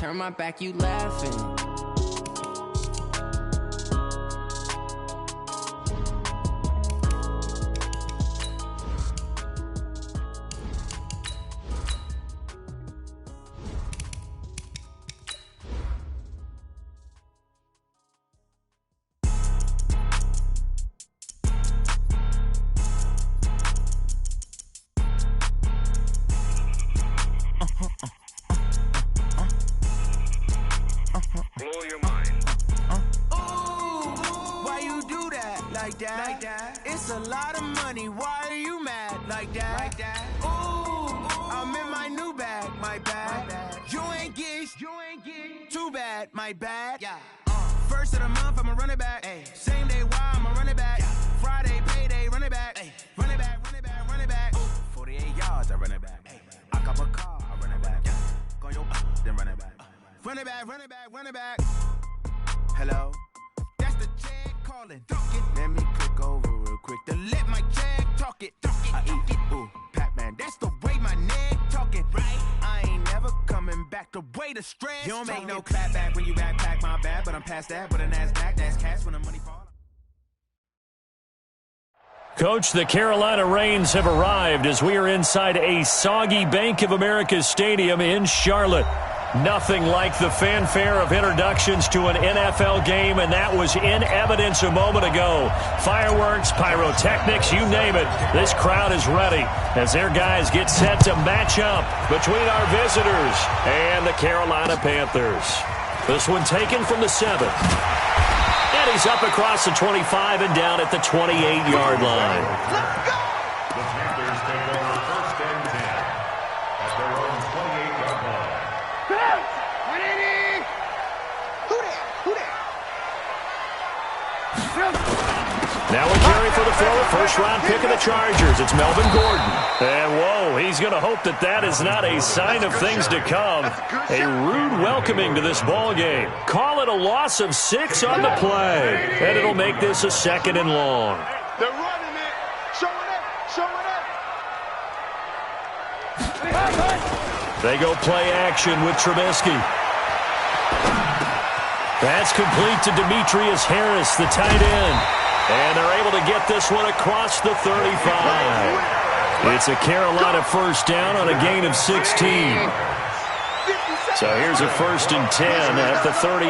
turn my back, you laughing. It's a lot of money, why are you mad like that? Ooh, I'm in my new bag, my bad. You ain't get too bad, my bad. First of the month, I'ma run it back. Same day, why I'ma run it back. Friday, payday, run it back. Run it back, run it back, run it back. 48 yards, I run it back. I cop a car, I run it back. Go your then run it back. Run it back, run it back, run it back. Hello? That's the check calling. Let me click over real quick to let my check talk it. I eat it, ooh, Pac-Man. That's the way my neck talking. Right? I ain't never coming back. The way the stress. You don't make no clap back when you backpack, my bad. But I'm past that. But a NASDAQ, that's cash when the money falls. Coach, the Carolina Rains have arrived as we are inside a soggy Bank of America Stadium in Charlotte. Nothing like the fanfare of introductions to an NFL game, and that was in evidence a moment ago. Fireworks, pyrotechnics, you name it. This crowd is ready as their guys get set to match up between our visitors and the Carolina Panthers. This one taken from the 7. And he's up across the 25 and down at the 28-yard line. Let's go! The Panthers take over first and 10 at their own 28-yard line. Now a carry for the throw, first-round pick of the Chargers. It's Melvin Gordon. And, whoa, he's going to hope that that is not a sign of things to come. A rude welcoming to this ball game. Call it a loss of 6 on the play. And it'll make this a 2nd and long. They're running it. Show it up. Show it up. They go play action with Trubisky. That's complete to Demetrius Harris, the tight end. And they're able to get this one across the 35. It's a Carolina first down on a gain of 16. So here's a 1st and 10 at the 38.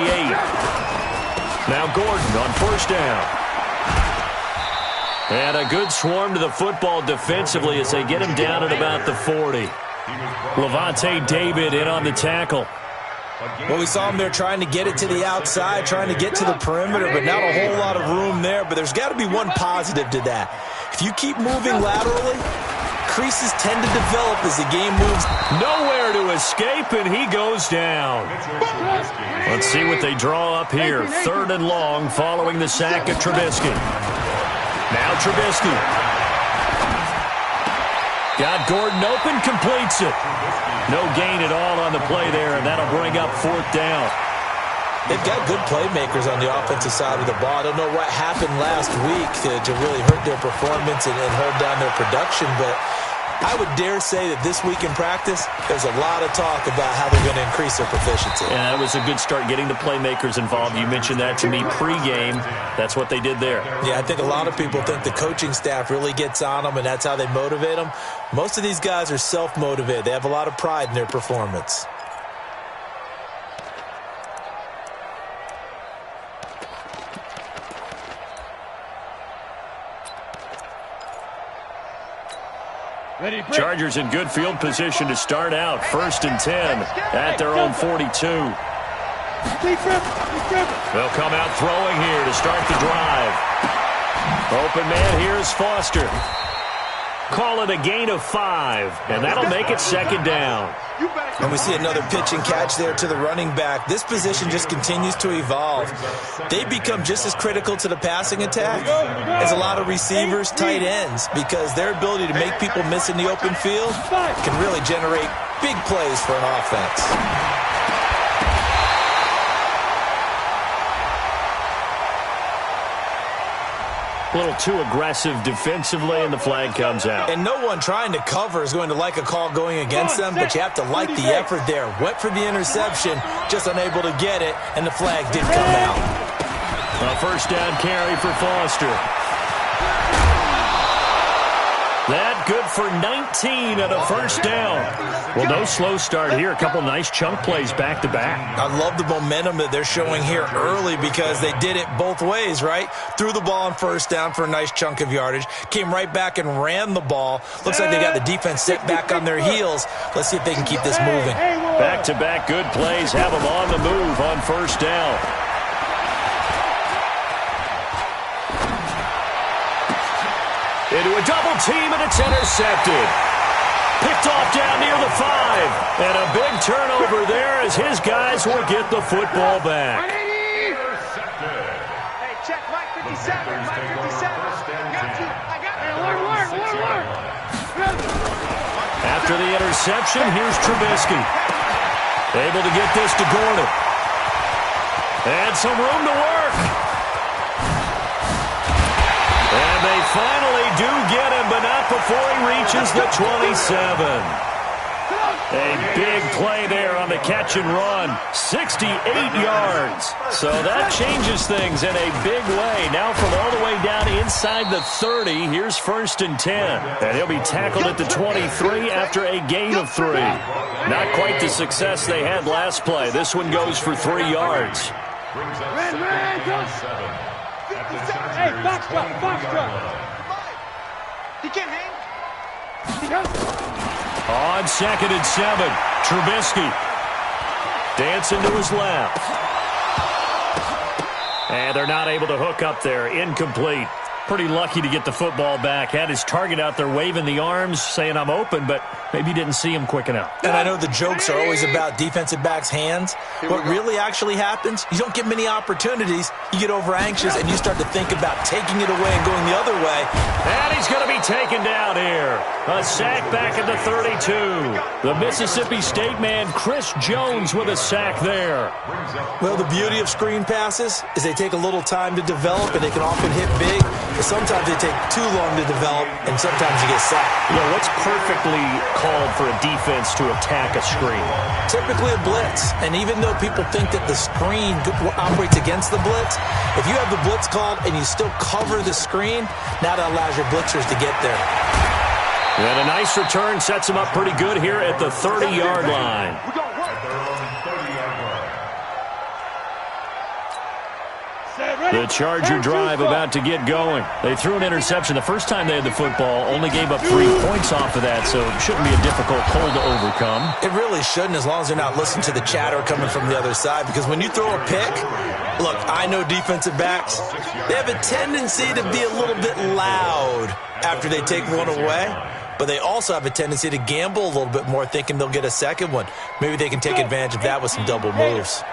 Now Gordon on first down. And a good swarm to the football defensively as they get him down at about the 40. Levante David in on the tackle. Well, we saw him there trying to get it to the outside, trying to get to the perimeter, but not a whole lot of room there. But there's got to be one positive to that. If you keep moving laterally, creases tend to develop as the game moves. Nowhere to escape, and he goes down. Let's see what they draw up here. 3rd and long following the sack of Trubisky. Now Trubisky. Got Gordon open, completes it. No gain at all on the play there, and that'll bring up 4th down. They've got good playmakers on the offensive side of the ball. I don't know what happened last week to really hurt their performance and hold down their production, but I would dare say that this week in practice, there's a lot of talk about how they're going to increase their proficiency. And that was a good start getting the playmakers involved. You mentioned that to me pregame. That's what they did there. Yeah, I think a lot of people think the coaching staff really gets on them, and that's how they motivate them. Most of these guys are self-motivated. They have a lot of pride in their performance. Chargers in good field position to start out. 1st and 10 at their own 42. They'll come out throwing here to start the drive. Open man here is Foster. Call it a gain of 5, and that'll make it 2nd down. And we see another pitch and catch there to the running back. This position just continues to evolve. They become just as critical to the passing attack as a lot of receivers, tight ends, because their ability to make people miss in the open field can really generate big plays for an offense. A little too aggressive defensively, and the flag comes out. And no one trying to cover is going to like a call going against them, but you have to like the effort there. Went for the interception, just unable to get it, and the flag did come out. A first down carry for Foster. That good for 19 and a first down. Well, no slow start here. A couple nice chunk plays back-to-back. I love the momentum that they're showing here early because they did it both ways, right? Threw the ball on first down for a nice chunk of yardage. Came right back and ran the ball. Looks like they got the defense set back on their heels. Let's see if they can keep this moving. Back-to-back good plays have them on the move on first down. Into a double team, and it's intercepted. Picked off down near the 5. And a big turnover there as his guys will get the football back. Hey, check Mike 57. Mike 57. Got you. I got you. Work. After the interception, here's Trubisky. Able to get this to Gordon. And some room to work. And they finally do get him, but not before he reaches the 27. A big play there on the catch and run. 68 yards. So that changes things in a big way. Now from all the way down inside the 30, here's first and 10. And he'll be tackled at the 23 after a gain of 3. Not quite the success they had last play. This one goes for 3 yards. Hey, box drop. He can't hang. On 2nd and 7, Trubisky dancing to his left. And they're not able to hook up there. Incomplete. Pretty lucky to get the football back. Had his target out there waving the arms, saying I'm open, but maybe didn't see him quick enough. And I know the jokes are always about defensive backs' hands. What really actually happens, you don't get many opportunities. You get over anxious, and you start to think about taking it away and going the other way. And he's going to be taken down here. A sack back at the 32. The Mississippi State man, Chris Jones, with a sack there. Well, the beauty of screen passes is they take a little time to develop, and they can often hit big. But sometimes they take too long to develop, and sometimes you get sacked. You know, what's perfectly called for a defense to attack a screen? Typically a blitz. And even though people think that the screen operates against the blitz, if you have the blitz called and you still cover the screen, now that allows your blitzers to get there. And a nice return sets him up pretty good here at the 30-yard line. The Charger drive about to get going. They threw an interception the first time they had the football, only gave up 3 points off of that, so it shouldn't be a difficult hole to overcome. It really shouldn't, as long as they're not listening to the chatter coming from the other side, because when you throw a pick, look, I know defensive backs, they have a tendency to be a little bit loud after they take one away, but they also have a tendency to gamble a little bit more, thinking they'll get a second one. Maybe they can take advantage of that with some double moves.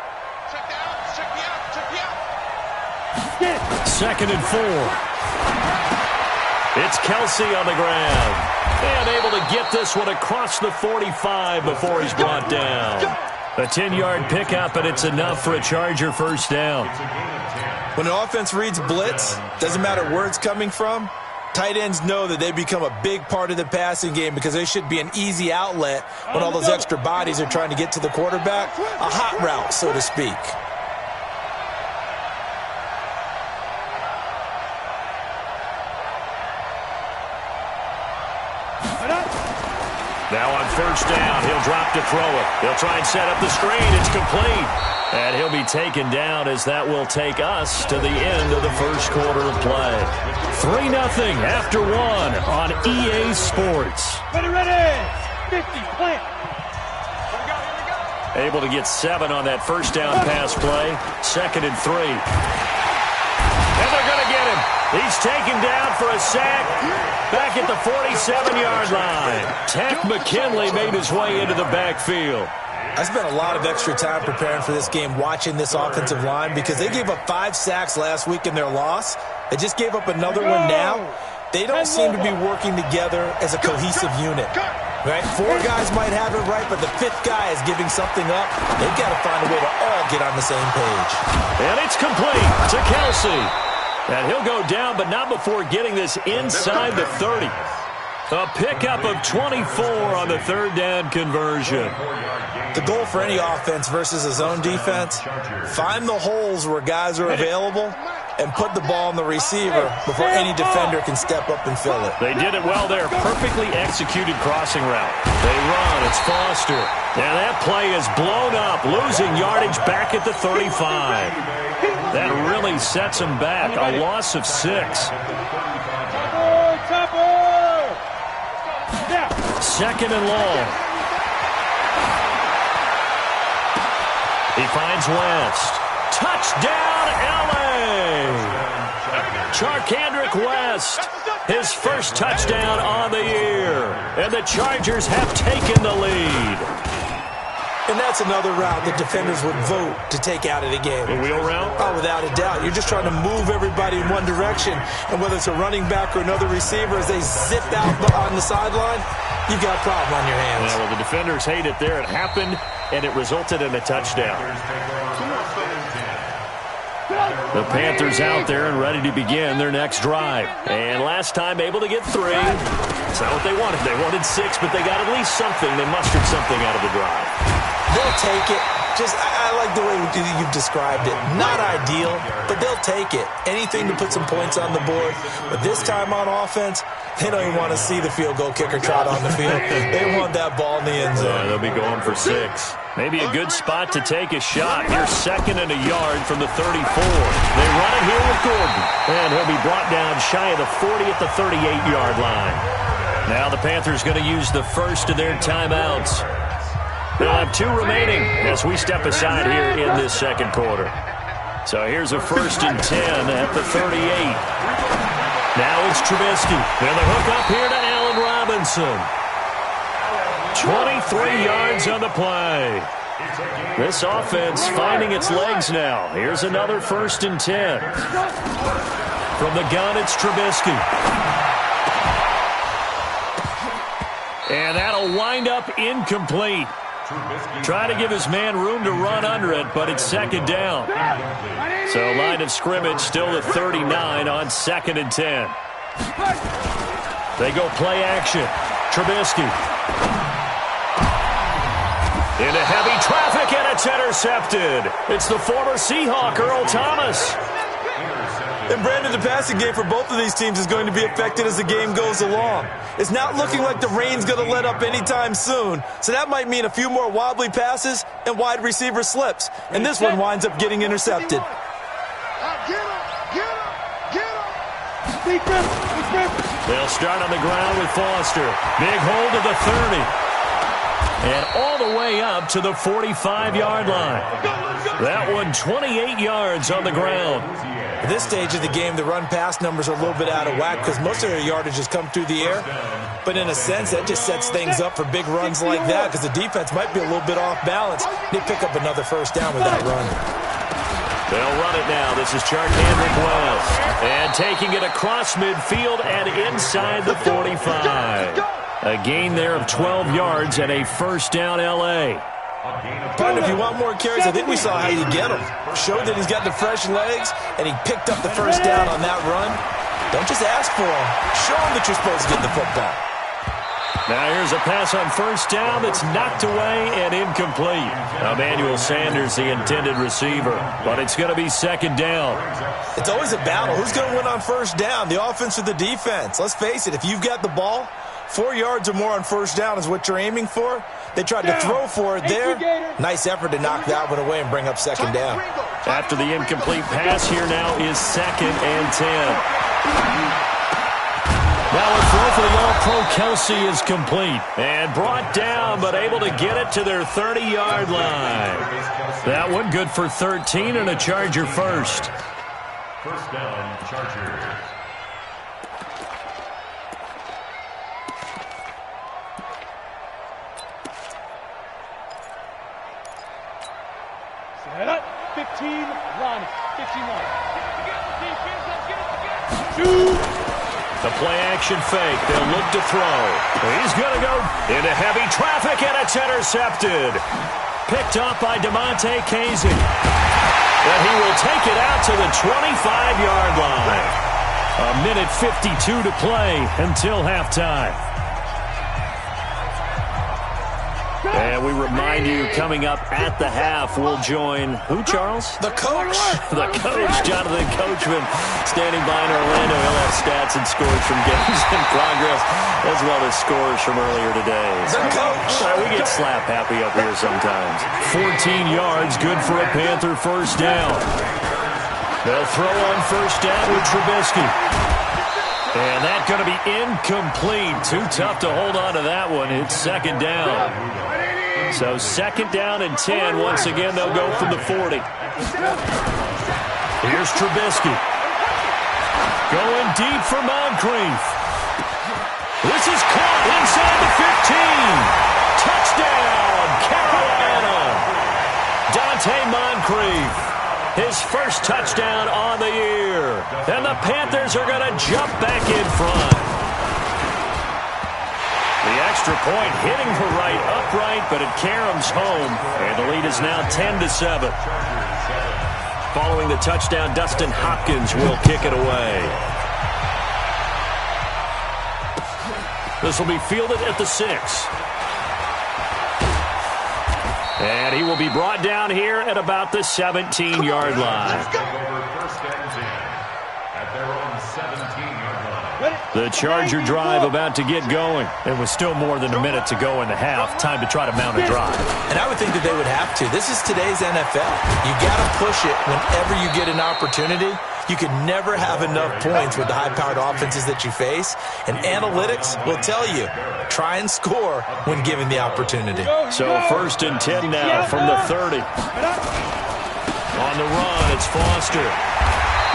2nd and 4. It's Kelsey on the ground. And able to get this one across the 45 before he's brought down. A 10-yard pickup, and it's enough for a Charger first down. When an offense reads blitz, doesn't matter where it's coming from, tight ends know that they become a big part of the passing game because they should be an easy outlet when all those extra bodies are trying to get to the quarterback. A hot route, so to speak. Now on first down, he'll drop to throw it. He'll try and set up the screen. It's complete. And he'll be taken down as that will take us to the end of the first quarter of play. 3-0 after 1 on EA Sports. Ready. 50, plant. Able to get 7 on that first down pass play. 2nd and 3. And they're going to get him. He's taken down for a sack back at the 47-yard line. Takk McKinley made his way into the backfield. I spent a lot of extra time preparing for this game, watching this offensive line, because they gave up 5 sacks last week in their loss. They just gave up another one now. They don't seem to be working together as a cohesive unit. Right? 4 guys might have it right, but the 5th guy is giving something up. They've got to find a way to all get on the same page. And it's complete to Kelsey. And he'll go down, but not before getting this inside the 30. A pickup of 24 on the third down conversion. The goal for any offense versus a zone defense, find the holes where guys are available and put the ball on the receiver before any defender can step up and fill it. They did it well there. Perfectly executed crossing route. They run. It's Foster. And that play is blown up, losing yardage back at the 35. That really sets him back. A loss of 6. Second and long. He finds West. Touchdown, L.A. Charkandrick West, his first touchdown on the year. And the Chargers have taken the lead. And that's another route that defenders would vote to take out of the game. A wheel route? Oh, without a doubt. You're just trying to move everybody in one direction. And whether it's a running back or another receiver, as they zip out on the sideline, you've got a problem on your hands. Yeah, well, the defenders hate it there. It happened, and it resulted in a touchdown. The Panthers out there and ready to begin their next drive. And last time able to get 3. It's not what they wanted. They wanted 6, but they got at least something. They mustered something out of the drive. They'll take it. I like the way you've described it. Not ideal, but they'll take it. Anything to put some points on the board. But this time on offense, they don't even want to see the field goal kicker trot on the field. They want that ball in the end zone. They'll be going for 6. Maybe a good spot to take a shot. Here's 2nd and a yard from the 34. They run it here with Gordon. And he'll be brought down shy of the 40 at the 38-yard line. Now the Panthers going to use the first of their timeouts. They'll have 2 remaining as we step aside here in this second quarter. So here's a 1st and 10 at the 38. Now it's Trubisky. And the hook up here to Allen Robinson. 23 yards on the play. This offense finding its legs now. Here's another 1st and 10. From the gun, it's Trubisky. And that'll wind up incomplete. Try to give his man room to run under it, but it's 2nd down. So line of scrimmage still at 39 on 2nd and 10. They go play action. Trubisky. Into heavy traffic, and it's intercepted. It's the former Seahawk, Earl Thomas. And Brandon, the passing game for both of these teams is going to be affected as the game goes along. It's not looking like the rain's going to let up anytime soon, so that might mean a few more wobbly passes and wide receiver slips. And this one winds up getting intercepted. They'll start on the ground with Foster. Big hold of the 30. And all the way up to the 45-yard line. That one 28 yards on the ground. At this stage of the game, the run-pass numbers are a little bit out of whack because most of their yardage has come through the air. But in a sense, that just sets things up for big runs like that because the defense might be a little bit off balance. They pick up another 1st down with that run. They'll run it now. This is Charkandrick West. And taking it across midfield and inside the 45. A gain there of 12 yards and a 1st down L.A. Partner, if you want more carries, I think we saw how you get him. Showed that he's got the fresh legs, and he picked up the 1st down on that run. Don't just ask for him. Show him that you're supposed to get the football. Now here's a pass on 1st down that's knocked away and incomplete. Emmanuel Sanders, the intended receiver, but it's going to be 2nd down. It's always a battle. Who's going to win on 1st down, the offense or the defense? Let's face it, if you've got the ball, 4 yards or more on 1st down is what you're aiming for. They tried to throw for it there. Nice effort to knock that one away and bring up 2nd down. After the incomplete pass, here now is 2nd and 10. Now a throw for the All-Pro Kelsey is complete. And brought down, but able to get it to their 30-yard line. That one good for 13 and a Charger 1st. 1st down, Chargers. Set up. 15, run. 15, run. The play-action fake. They'll look to throw. He's going to go into heavy traffic, and it's intercepted. picked off by DeMonte Casey. And he will take it out to the 25-yard line. A minute 52 to play until halftime. And we remind you, coming up at the half, we'll join who, Charles? The coach. The coach, Jonathan Coachman, standing by in Orlando. He'll have stats and scores from games in progress, as well as scores from earlier today. The coach. We get slap happy up here sometimes. 14 yards, good for a Panther first down. They'll throw on first down with Trubisky. And that's going to be incomplete. Too tough to hold on to that one. It's second down. So second down and 10. Once again, they'll go from the 40. Here's Trubisky. Going deep for Moncrief. This is caught inside the 15. Touchdown, Carolina. Dante Moncrief. His first touchdown on the year. And the Panthers are going to jump back in front. The extra point hitting the right upright, but it caroms home. And the lead is now 10-7. Following the touchdown, Dustin Hopkins will kick it away. This will be fielded at the 6. And he will be brought down here at about the 17-yard line. The Charger drive about to get going. It was still more than a minute to go in the half. Time to try to mount a drive. And I would think that they would have to. This is today's NFL. You got to push it whenever you get an opportunity. You can never have enough points with the high-powered offenses that you face. And analytics will tell you, try and score when given the opportunity. So first and 10 now from the 30. On the run, it's Foster.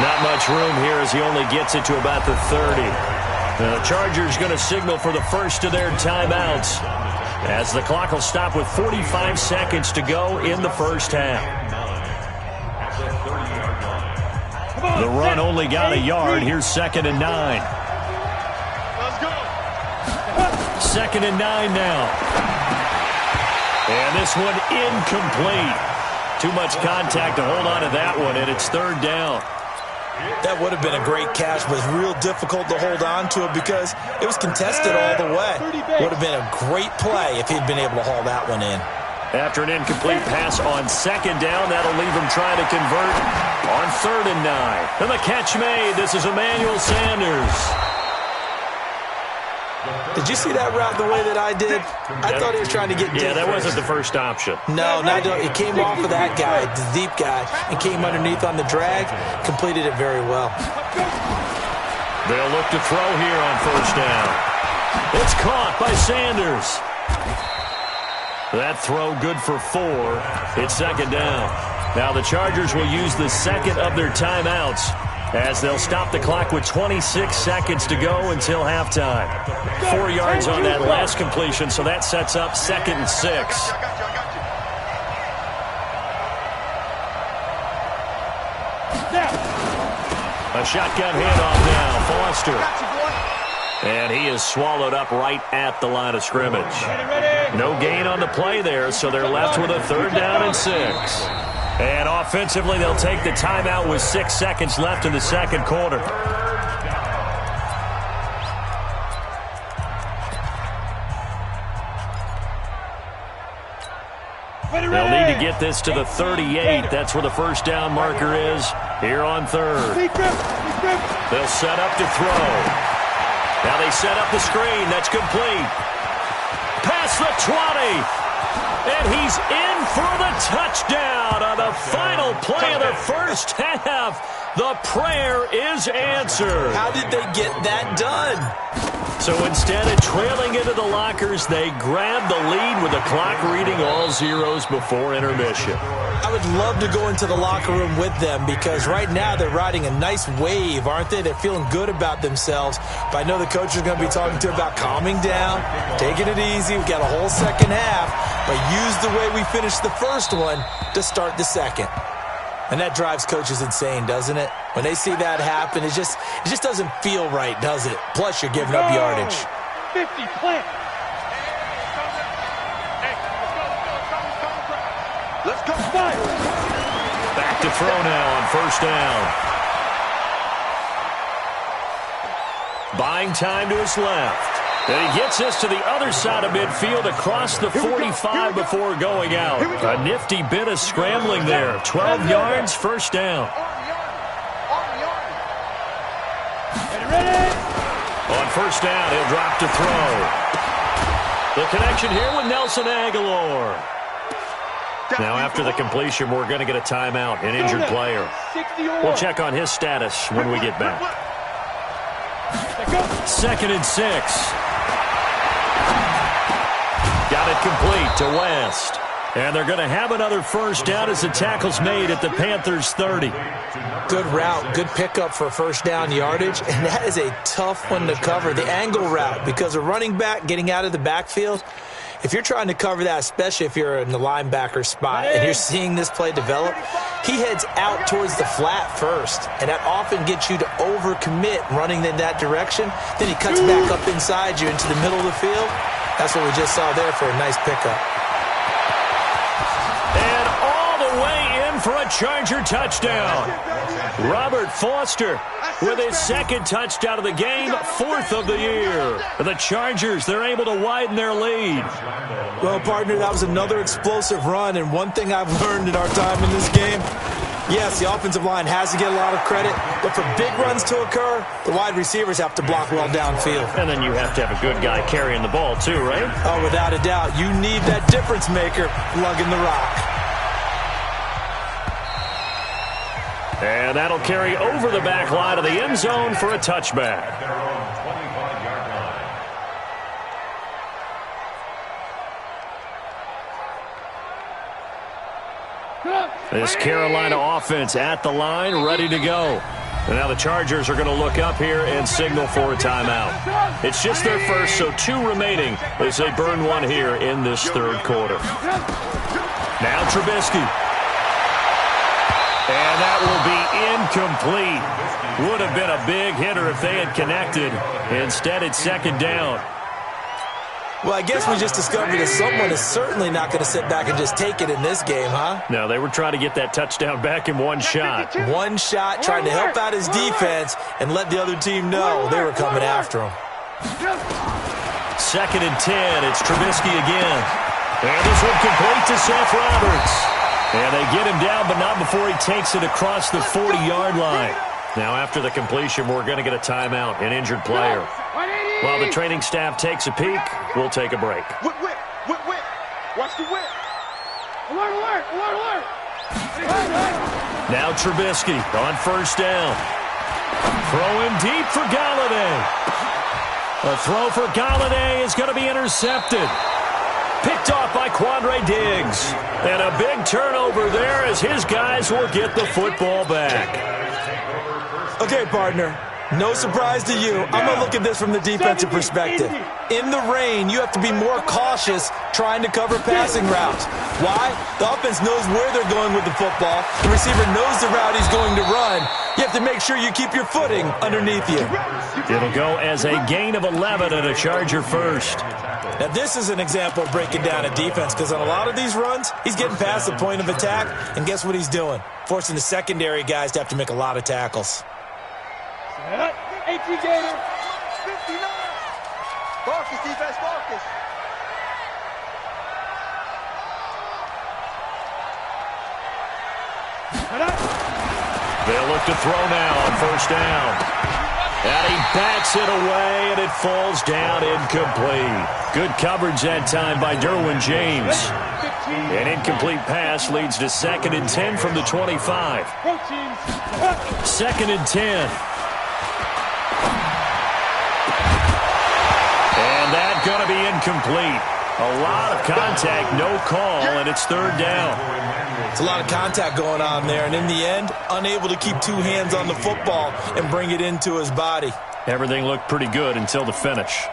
Not much room here as he only gets it to about the 30. The Chargers going to signal for the first of their timeouts, as the clock will stop with 45 seconds to go in the first half. The run only got a yard. Here's second and 9. Second and 9 now. And this one incomplete. Too much contact to hold on to that one, and it's third down. That would have been a great catch, but it's real difficult to hold on to it because it was contested all the way. Would have been a great play if he'd been able to haul that one in. After an incomplete pass on second down, that'll leave him trying to convert on third and 9. And the catch made. This is Emmanuel Sanders. Did you see that route the way that I did? I thought he was trying to get deep. Yeah, that wasn't the first option. No, it came off of that guy, the deep guy, and came underneath on the drag. Completed it very well. They'll look to throw here on first down. It's caught by Sanders. That throw good for 4. It's second down. Now the Chargers will use the second of their timeouts as they'll stop the clock with 26 seconds to go until halftime. 4 yards on that last completion, so that sets up second and 6. A shotgun handoff now, Foster. And he is swallowed up right at the line of scrimmage. No gain on the play there, so they're left with a third down and 6. And offensively, they'll take the timeout with 6 seconds left in the second quarter. They'll need to get this to the 38. That's where the first down marker is here on third. They'll set up to throw. Now they set up the screen. That's complete. Past the 20. And he's in for the touchdown on the final play of the first half. The prayer is answered. How did they get that done? So instead of trailing into the lockers, they grab the lead with the clock reading all zeros before intermission. I would love to go into the locker room with them because right now they're riding a nice wave, aren't they? They're feeling good about themselves. But I know the coach is going to be talking to them about calming down, taking it easy. We've got a whole second half, but use the way we finished the first one to start the second. And that drives coaches insane, doesn't it? When they see that happen, it just doesn't feel right, does it? Plus, you're giving up yardage. 50, plant. Back to throw now on first down. Buying time to his left. And he gets us to the other side of midfield across the 45 before going out. A nifty bit of scrambling there. 12 yards, first down. On first down, he'll drop to throw. The connection here with Nelson Aguilar. Now after the completion, we're going to get a timeout, an injured player. We'll check on his status when we get back. 2nd and 6. Got it complete to West. And they're going to have another first down as the tackle's made at the Panthers' 30. Good route, good pickup for first down yardage, and that is a tough one to cover. The angle route, because a running back getting out of the backfield, if you're trying to cover that, especially if you're in the linebacker spot and you're seeing this play develop, he heads out towards the flat first, and that often gets you to overcommit running in that direction. Then he cuts back up inside you into the middle of the field. That's what we just saw there for a nice pickup. And all the way in for a Charger touchdown. Robert Foster with his 2nd touchdown of the game, 4th of the year. The Chargers, they're able to widen their lead. Well, partner, that was another explosive run, and one thing I've learned in our time in this game, yes, the offensive line has to get a lot of credit, but for big runs to occur, the wide receivers have to block well downfield. And then you have to have a good guy carrying the ball too, right? Oh, without a doubt. You need that difference maker lugging the rock. And that'll carry over the back line of the end zone for a touchback. This Carolina offense at the line, ready to go. And now the Chargers are going to look up here and signal for a timeout. It's just their first, so 2 remaining as they burn one here in this 3rd quarter. Now Trubisky. And that will be incomplete. Would have been a big hitter if they had connected. Instead, it's 2nd down. Well, I guess we just discovered that someone is certainly not going to sit back and just take it in this game, huh? No, they were trying to get that touchdown back in one shot. One shot, trying to help out his defense and let the other team know they were coming after him. 2nd and 10. It's Trubisky again. And this one complete to Seth Roberts. And they get him down, but not before he takes it across the 40-yard line. Now, after the completion, we're going to get a timeout, an injured player. While the training staff takes a peek, we'll take a break. Whip. Watch the whip. Alert. Now Trubisky on first down. Throwing deep for Galladay. A throw for Galladay is going to be intercepted. Picked off by Quandre Diggs. And a big turnover there as his guys will get the football back. Okay, partner. No surprise to you. I'm going to look at this from the defensive perspective. In the rain, you have to be more cautious trying to cover passing routes. Why? The offense knows where they're going with the football. The receiver knows the route he's going to run. You have to make sure you keep your footing underneath you. It'll go as a gain of 11 and a Charger first. Now, this is an example of breaking down a defense because on a lot of these runs, he's getting past the point of attack, and guess what he's doing? Forcing the secondary guys to have to make a lot of tackles. 18 Gator. 59. Focus, defense, focus. They'll look to throw now on first down. And he backs it away, and it falls down incomplete. Good coverage that time by Derwin James. An incomplete pass leads to 2nd and 10 from the 25. 2nd and 10. And that's going to be incomplete. A lot of contact, no call, and it's 3rd down. It's a lot of contact going on there, and in the end, unable to keep 2 hands on the football and bring it into his body. Everything looked pretty good until the finish.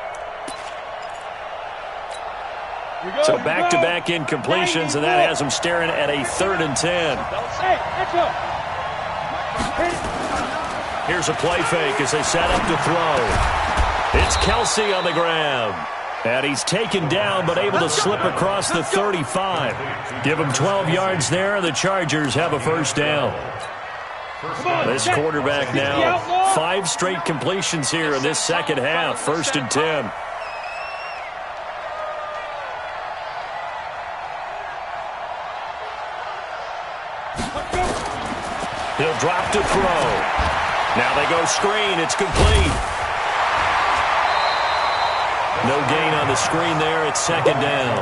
So back-to-back incompletions, and that has him staring at a 3rd and 10. Here's a play fake as they set up to throw. It's Kelsey on the grab. And he's taken down but able to slip across the 35. Give him 12 yards there. The Chargers have a first down. This quarterback now, 5 straight completions here in this second half. 1st and 10. He'll drop to throw. Now they go screen. It's complete. No gain on the screen there. It's 2nd down.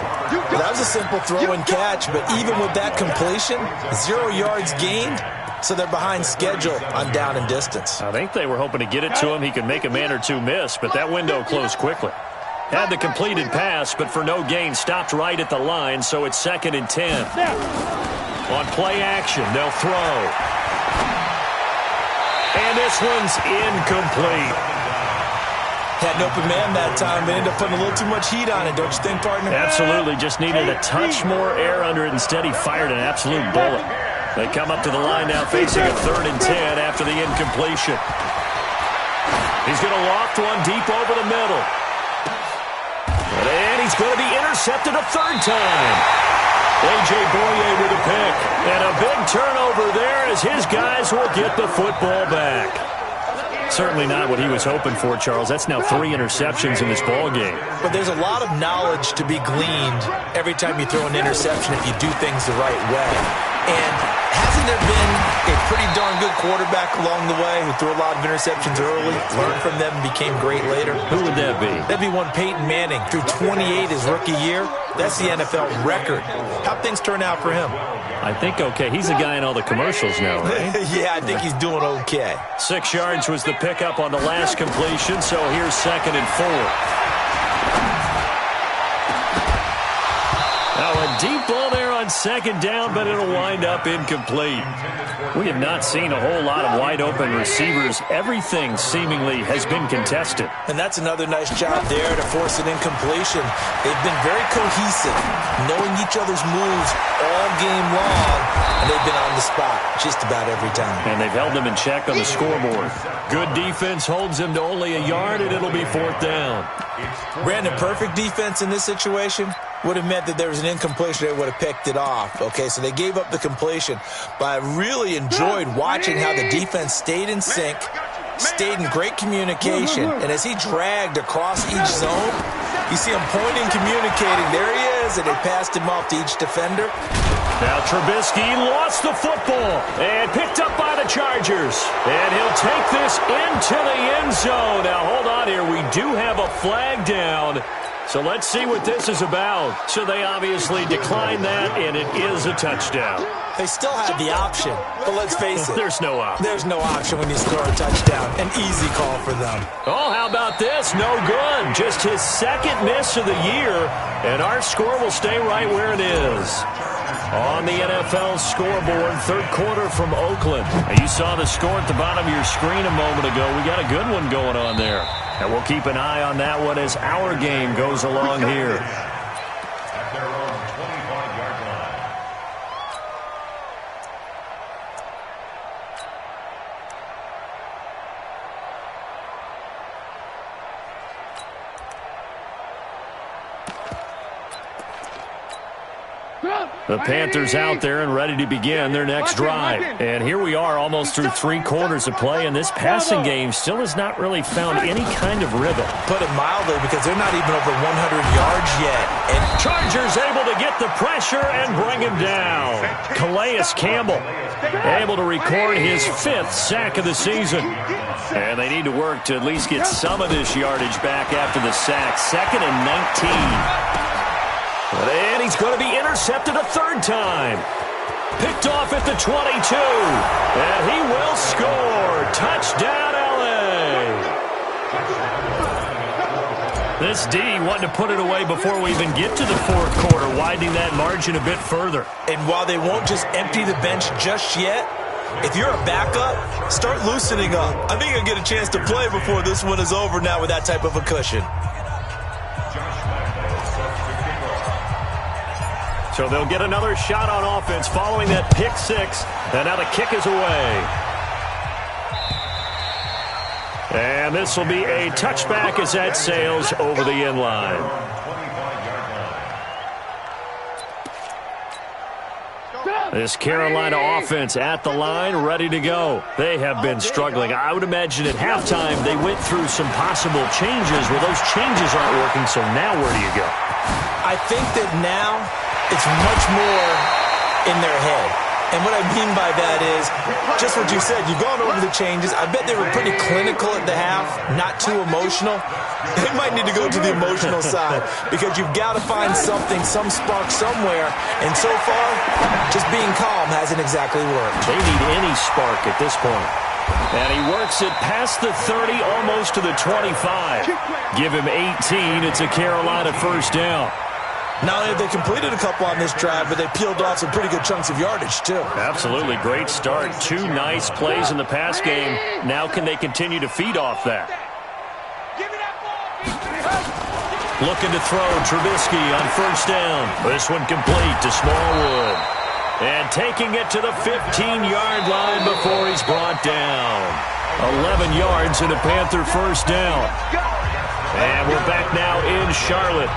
Well, that was a simple throw and catch, but even with that completion, 0 yards gained, so they're behind schedule on down and distance. I think they were hoping to get it to him. He could make a man or two miss, but that window closed quickly. Had the completed pass, but for no gain, stopped right at the line, so it's 2nd and 10. On play action, they'll throw. And this one's incomplete. Had an open man that time, but ended up putting a little too much heat on it, don't you think, partner? Absolutely. Just needed a touch more air under it. Instead, he fired an absolute bullet. They come up to the line now facing a 3rd and 10 after the incompletion. He's going to loft one deep over the middle. And he's going to be intercepted a 3rd time. A.J. Boye with a pick. And a big turnover there as his guys will get the football back. Certainly not what he was hoping for, Charles. That's now 3 interceptions in this ball game. But there's a lot of knowledge to be gleaned every time you throw an interception if you do things the right way. And hasn't there been a pretty darn good quarterback along the way who threw a lot of interceptions early, learned from them, and became great later? Who would that be? That'd be one Peyton Manning. Threw 28 his rookie year. That's the NFL record. How'd things turn out for him? I think okay. He's the guy in all the commercials now, right? Yeah, I think he's doing okay. 6 yards was the pickup on the last completion, so here's 2nd and 4. Now a deep ball there on 2nd down, but it'll wind up incomplete. We have not seen a whole lot of wide-open receivers. Everything seemingly has been contested. And that's another nice job there to force an incompletion. They've been very cohesive, knowing each other's moves all game long, and they've been on the spot just about every time. And they've held them in check on the scoreboard. Good defense holds them to only a yard, and it'll be 4th down. Brandon, perfect defense in this situation would have meant that there was an incompletion. They would have picked it off. Okay, so they gave up the completion. But I really enjoyed watching how the defense stayed in sync, stayed in great communication. And as he dragged across each zone, you see him pointing, communicating. There he is, and they passed him off to each defender. Now Trubisky lost the football and picked up by the Chargers. And he'll take this into the end zone. Now, hold on here. We do have a flag down. So let's see what this is about. So they obviously declined that, and it is a touchdown. They still have the option, but let's face it. There's no option. There's no option when you score a touchdown. An easy call for them. Oh, how about this? No good. Just his 2nd miss of the year, and our score will stay right where it is. On the NFL scoreboard, 3rd quarter from Oakland. Now, you saw the score at the bottom of your screen a moment ago. We got a good one going on there. And we'll keep an eye on that one as our game goes along here. At their own 25-yard line. The Panthers out there and ready to begin their next drive. And here we are almost through 3 quarters of play, and this passing game still has not really found any kind of rhythm. Put it mildly, because they're not even over 100 yards yet. And Chargers able to get the pressure and bring him down. Calais Campbell able to record his 5th sack of the season. And they need to work to at least get some of this yardage back after the sack. 2nd and 19. And he's going to be intercepted a 3rd time. Picked off at the 22. And he will score. Touchdown, L.A. This D wanted to put it away before we even get to the 4th quarter, widening that margin a bit further. And while they won't just empty the bench just yet, if you're a backup, start loosening up. I think you'll get a chance to play before this one is over now with that type of a cushion. So they'll get another shot on offense following that pick 6. And now the kick is away. And this will be a touchback as that sails over the end line. This Carolina offense at the line, ready to go. They have been struggling. I would imagine at halftime they went through some possible changes. Well, those changes aren't working, so now where do you go? I think that now it's much more in their head. And what I mean by that is just what you said. You've gone over the changes. I bet they were pretty clinical at the half, not too emotional. They might need to go to the emotional side because you've got to find something, some spark somewhere. And so far, just being calm hasn't exactly worked. They need any spark at this point. And he works it past the 30, almost to the 25. Give him 18. It's a Carolina first down. Not only have they completed a couple on this drive, but they peeled off some pretty good chunks of yardage, too. Absolutely. Great start. 2 nice plays in the pass game. Now can they continue to feed off that? Looking to throw Trubisky on first down. This one complete to Smallwood. And taking it to the 15-yard line before he's brought down. 11 yards and a Panther first down. And we're back now in Charlotte.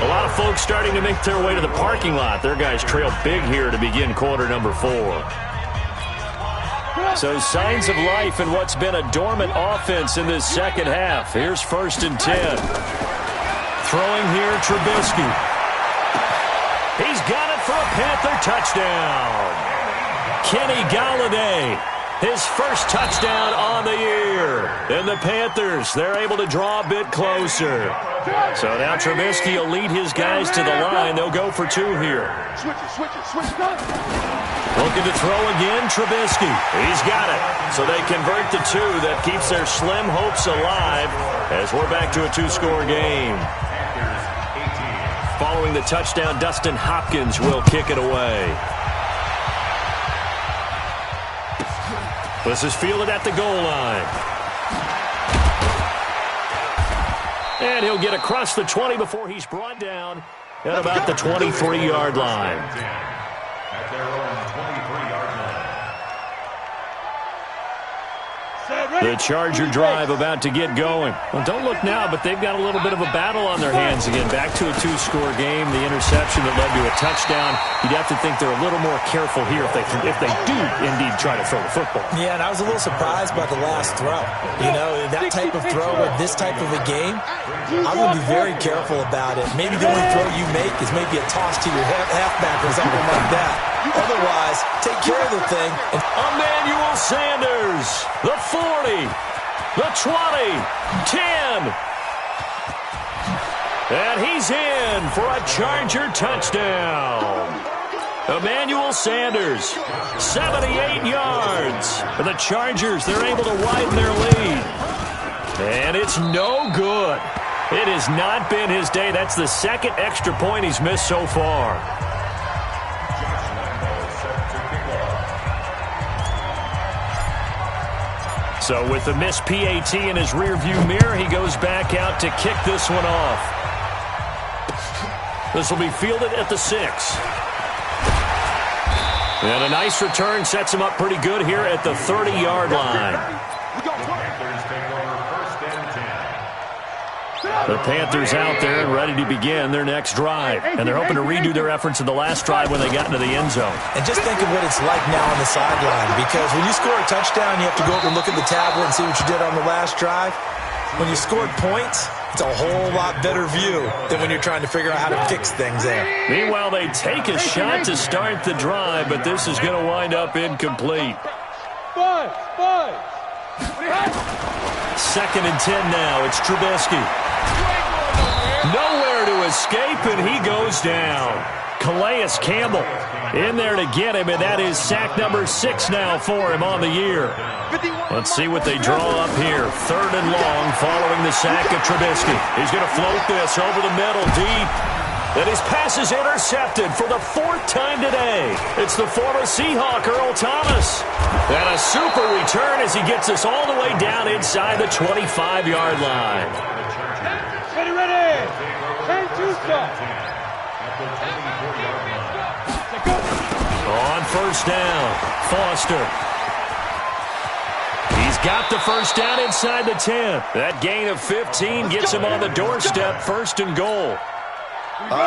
A lot of folks starting to make their way to the parking lot. Their guys trail big here to begin quarter number 4. So signs of life in what's been a dormant offense in this second half. Here's first and 10. Throwing here, Trubisky. He's got it for a Panther touchdown. Kenny Galladay, his first touchdown on the year. And the Panthers, they're able to draw a bit closer. So now Trubisky will lead his guys to the line. They'll go for 2 here. Looking to throw again, Trubisky. He's got it. So they convert the 2. That keeps their slim hopes alive as we're back to a 2-score game. Following the touchdown, Dustin Hopkins will kick it away. This is fielded at the goal line. And he'll get across the 20 before he's brought down at about the 23-yard line. At their own 23-yard line. The Charger drive about to get going. Well, don't look now, but they've got a little bit of a battle on their hands again. Back to a 2-score game. The interception that led to a touchdown. You'd have to think they're a little more careful here if they do indeed try to throw the football. Yeah, and I was a little surprised by the last throw. You know, that type of throw with this type of a game, I'm going to be very careful about it. Maybe the only throw you make is maybe a toss to your halfback or something like that. Otherwise, take care of the thing. Emmanuel Sanders, the 40, the 20, 10. And he's in for a Charger touchdown. Emmanuel Sanders, 78 yards. And the Chargers, they're able to widen their lead. And it's no good. It has not been his day. That's the second extra point he's missed so far. So with the missed PAT in his rearview mirror, he goes back out to kick this one off. This will be fielded at the 6. And a nice return sets him up pretty good here at the 30-yard line. The Panthers out there and ready to begin their next drive. And they're hoping to redo their efforts in the last drive when they got into the end zone. And just think of what it's like now on the sideline. Because when you score a touchdown, you have to go over and look at the tablet and see what you did on the last drive. When you scored points, it's a whole lot better view than when you're trying to figure out how to fix things there. Meanwhile, they take a shot to start the drive, but this is going to wind up incomplete. 2nd and 10 now. It's Trubisky. Nowhere to escape, and he goes down. Calais Campbell in there to get him, and that is sack number 6 now for him on the year. Let's see what they draw up here. 3rd and long following the sack of Trubisky. He's going to float this over the middle deep. And his pass is intercepted for the 4th time today. It's the former Seahawk, Earl Thomas. And a super return as he gets us all the way down inside the 25-yard line. Ready. Turn to stop. On first down, Foster. He's got the first down inside the 10. That gain of 15 gets him on the doorstep, 1st and goal.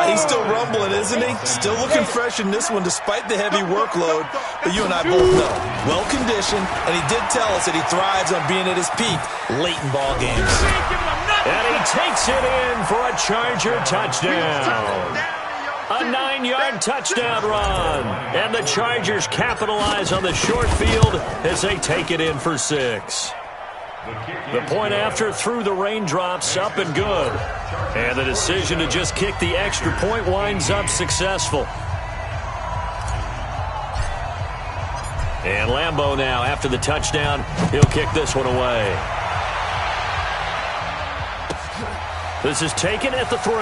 He's still rumbling, isn't he? Still looking fresh in this one despite the heavy workload. But you and I both know, well-conditioned, and he did tell us that he thrives on being at his peak late in ball games. And he takes it in for a Charger touchdown. A 9-yard touchdown run. And the Chargers capitalize on the short field as they take it in for 6. The point after through the raindrops, up and good. And the decision to just kick the extra point winds up successful. And Lambeau now, after the touchdown, he'll kick this one away. This is taken at the 3.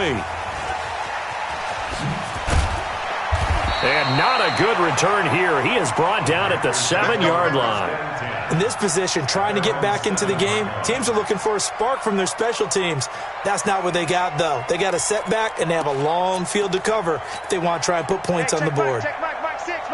And not a good return here. He is brought down at the 7-yard line. In this position, trying to get back into the game, teams are looking for a spark from their special teams. That's not what they got, though. They got a setback, and they have a long field to cover if they want to try and put points on the board.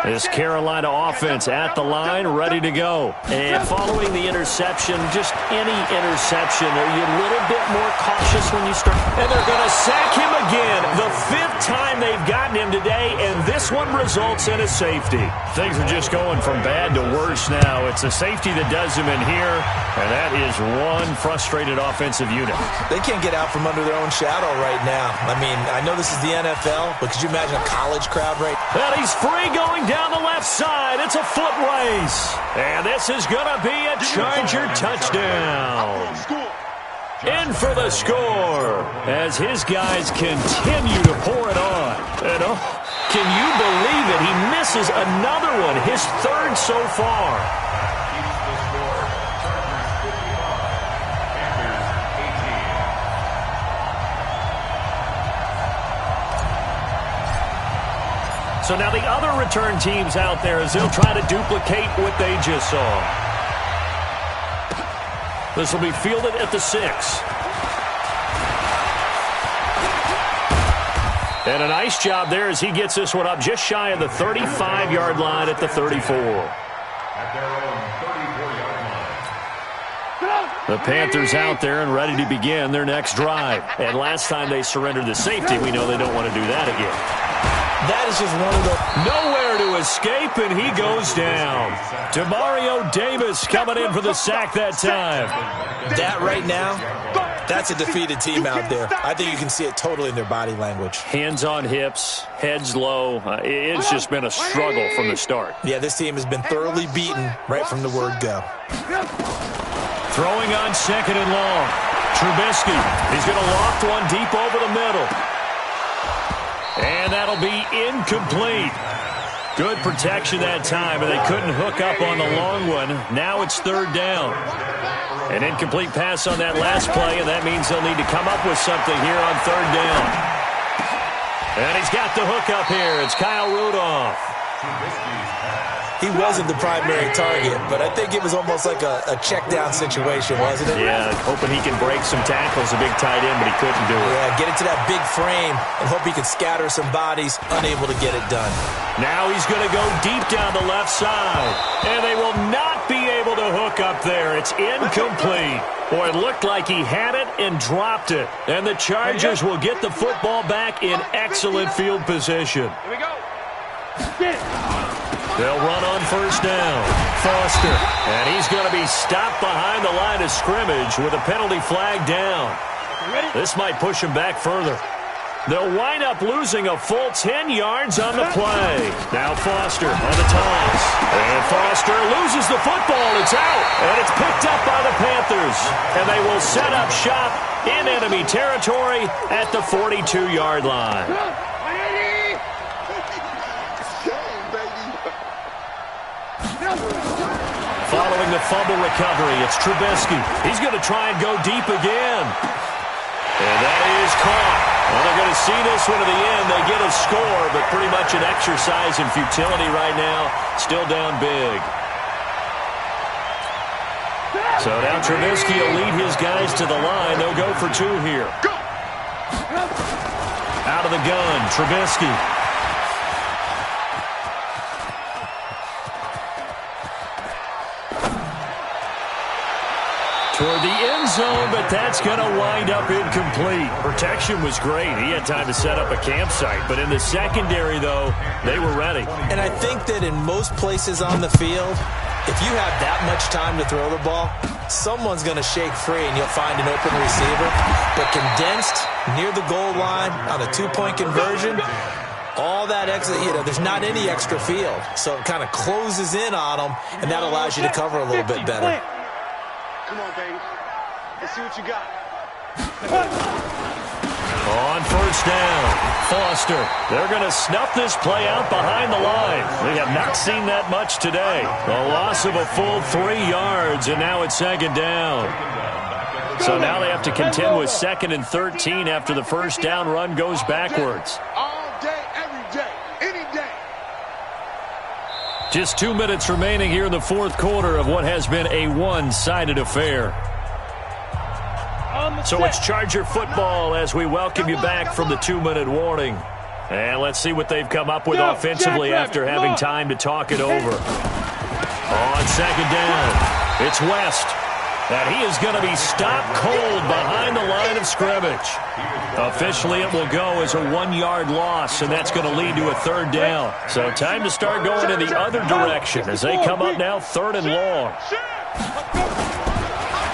This Carolina offense at the line, ready to go. And following the interception, just any interception, are you a little bit more cautious when you start? And they're going to sack him again. The 5th time they've gotten him today, and this one results in a safety. Things are just going from bad to worse now. It's a safety that does him in here, and that is one frustrated offensive unit. They can't get out from under their own shadow right now. I mean, I know this is the NFL, but could you imagine a college crowd right now? And he's free going down the left side. It's a foot race. And this is going to be a Charger touchdown. In for the score as his guys continue to pour it on. And can you believe it? He misses another one, his 3rd so far. So now the other return teams out there as they'll try to duplicate what they just saw. This will be fielded at the 6. And a nice job there as he gets this one up just shy of the 35-yard line at the 34. At their own 34-yard line. The Panthers out there and ready to begin their next drive. And last time they surrendered the safety, we know they don't want to do that again. That is just one of the... Nowhere to escape, and he goes down. Demario Davis coming in for the sack that time. That right now, that's a defeated team out there. I think you can see it totally in their body language. Hands on hips, heads low. It's just been a struggle from the start. Yeah, this team has been thoroughly beaten right from the word go. Throwing on 2nd and long. Trubisky, he's going to loft one deep over the middle. And that'll be incomplete. Good protection that time, and they couldn't hook up on the long one. Now it's 3rd down. An incomplete pass on that last play, and that means they'll need to come up with something here on 3rd down. And he's got the hook up here. It's Kyle Rudolph. He wasn't the primary target, but I think it was almost like a check-down situation, wasn't it? Yeah, hoping he can break some tackles, a big tight end, but he couldn't do it. Yeah, get into that big frame and hope he can scatter some bodies, unable to get it done. Now he's going to go deep down the left side, and they will not be able to hook up there. It's incomplete. Boy, it looked like he had it and dropped it. And the Chargers will get the football back in excellent field position. Here we go. They'll run on 1st down. Foster. And he's going to be stopped behind the line of scrimmage with a penalty flag down. This might push him back further. They'll wind up losing a full 10 yards on the play. Now Foster on the toss. And Foster loses the football. It's out. And it's picked up by the Panthers. And they will set up shop in enemy territory at the 42-yard line. Following the fumble recovery, it's Trubisky. He's going to try and go deep again. And that is caught. Well, they're going to see this one to the end. They get a score, but pretty much an exercise in futility right now. Still down big. So now Trubisky will lead his guys to the line. They'll go for 2 here. Out of the gun, Trubisky. toward the end zone, but that's going to wind up incomplete. Protection was great. He had time to set up a campsite, but in the secondary, though, they were ready. And I think that in most places on the field, if you have that much time to throw the ball, someone's going to shake free and you'll find an open receiver. But condensed near the goal line on a two-point conversion, all that extra, there's not any extra field. So it kind of closes in on them, and that allows you to cover a little bit better. Come on, baby. Let's see what you got. On first down, Foster. They're going to snuff this play out behind the line. We have not seen that much today. A loss of a full 3 yards, and now it's second down. So now they have to contend with 2nd and 13 after the first down run goes backwards. All day, every day, any day. Just 2 minutes remaining here in the fourth quarter of what has been a one-sided affair. So it's Charger football as we welcome you back from the 2-minute warning. And let's see what they've come up with offensively after having time to talk it over. On second down, it's West. And he is going to be stopped cold behind the line of scrimmage. Officially, it will go as a 1-yard loss, and that's going to lead to a third down. So time to start going in the other direction as they come up now 3rd and long.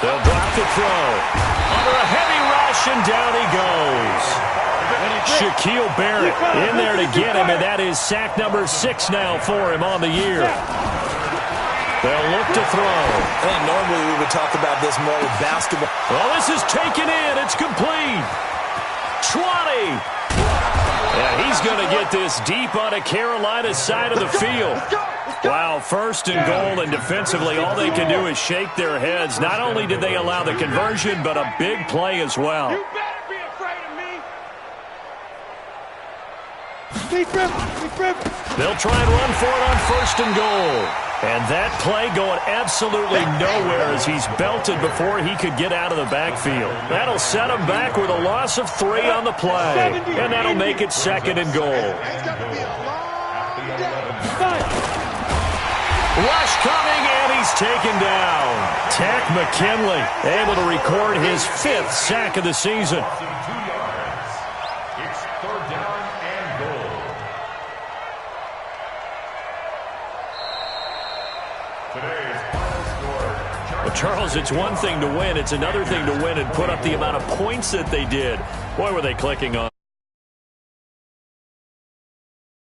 They'll drop the throw. Under a heavy rush, and down he goes. Shaquille Barrett in there to get him, and that is sack number 6 now for him on the year. They'll look to throw. And normally we would talk about this more with basketball. Well, this is taken in. It's complete. 20. And he's going to get this deep on a Carolina side of the field. Wow, 1st and goal, and defensively all they can do is shake their heads. Not only did they allow the conversion, but a big play as well. You better be afraid of me. They'll try and run for it on 1st and goal. And that play going absolutely nowhere as he's belted before he could get out of the backfield. That'll set him back with a loss of 3 on the play. And that'll make it 2nd and goal. Rush coming, and he's taken down. Tack McKinley able to record his 5th sack of the season. It's 3rd down and goal. Today's final score. Well, Charles, it's one thing to win. It's another thing to win and put up the amount of points that they did. Boy, were they clicking on.